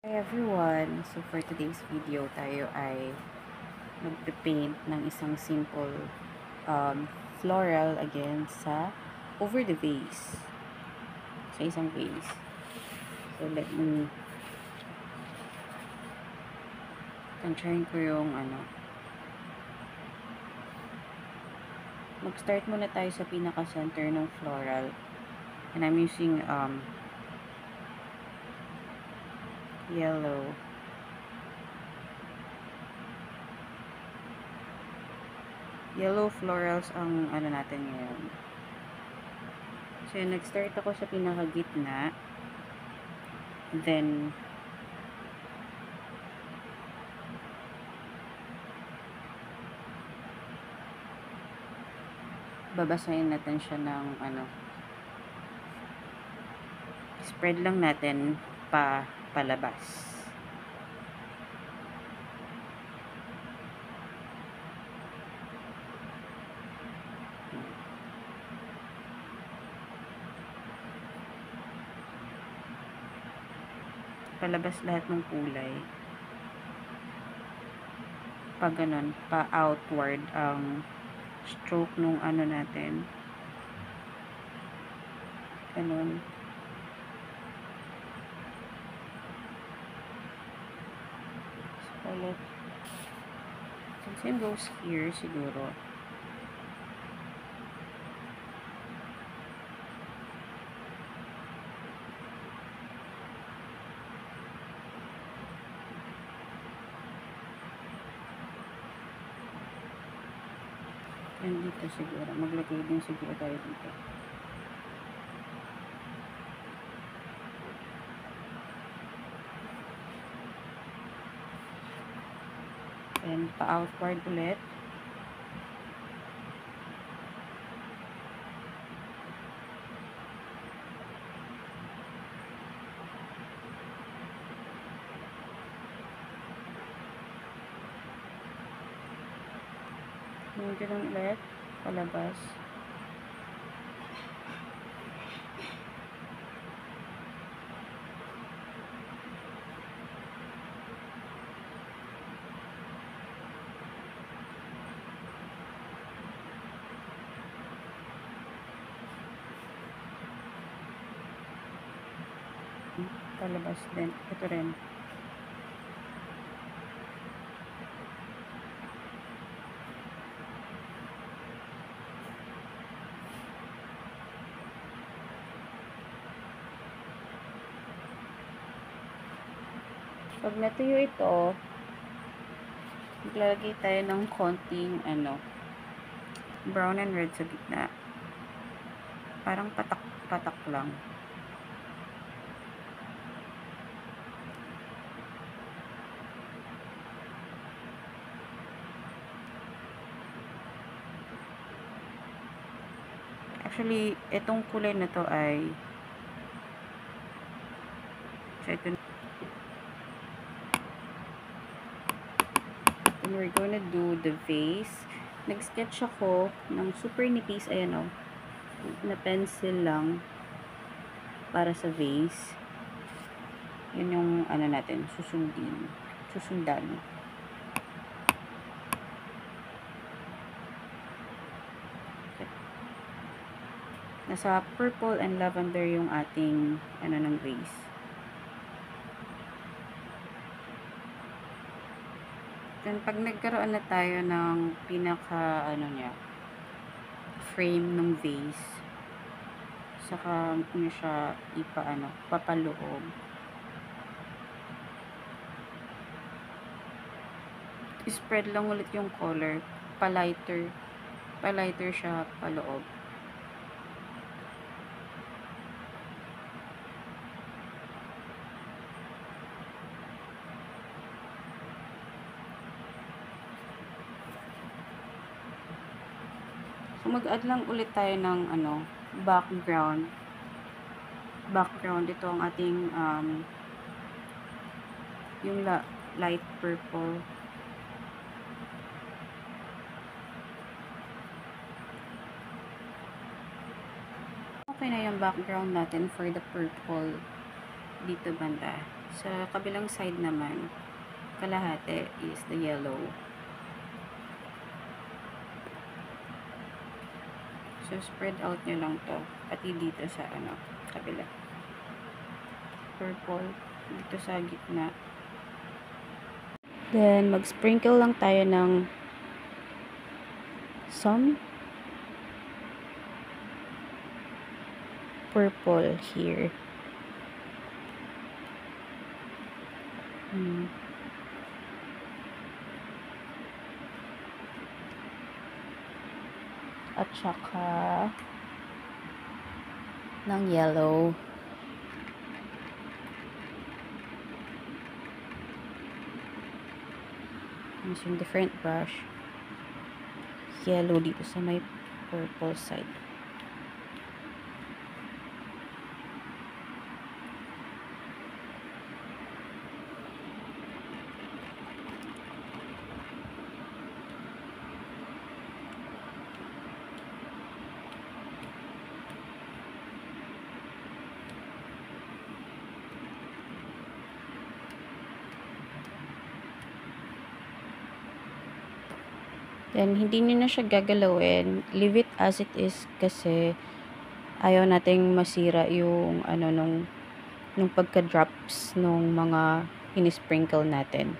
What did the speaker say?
Hi everyone! So for today's video, tayo ay magpe-paint ng isang simple floral again sa over the vase. Sa isang vase. So let me try ko yung mag-start muna tayo sa pinaka-center ng floral. And I'm using yellow. Yellow florals ang natin ngayon. So nag-start ako sa pinaka-gitna. Then babasahin natin siya ng spread lang natin palabas. Palabas lahat ng kulay. Pag ganun, pa-outward ang stroke nung natin. Ganun. So, same goes here siguro. And dito siguro. Maglagay din siguro tayo dito. And pa-outward ulit. Dito lang ulit. Palabas. Palabas din. Ito rin. Pag natuyo ito, maglalagay tayo ng konting brown and red sa gitna. Parang patak-patak lang. Actually, itong kulay na to ay ito. And we're gonna do the vase. Nag-sketch ako ng super nipis, ayan na pencil lang para sa vase. Yun yung natin, susundan. Nasa purple and lavender yung ating ng vase. Then pag nagkaroon na tayo ng pinaka niya, frame ng vase, saka nyo siya papaloob. Spread lang ulit yung color, pa-lighter siya paloob. So, mag-add lang ulit tayo ng background. Ito ang ating yung light purple. Okay na yung background natin for the purple dito banda. Sa kabilang side naman, kalahati is the yellow. So, spread out nyo lang to. Pati dito sa kabila. Purple. Dito sa gitna. Then, mag-sprinkle lang tayo ng some purple here. At saka ng yellow. Using different brush. Yellow dito sa may purple side. Then, hindi nyo na siya gagalawin. Leave it as it is kasi ayaw nating masira yung nung pagka-drops nung mga in-sprinkle natin.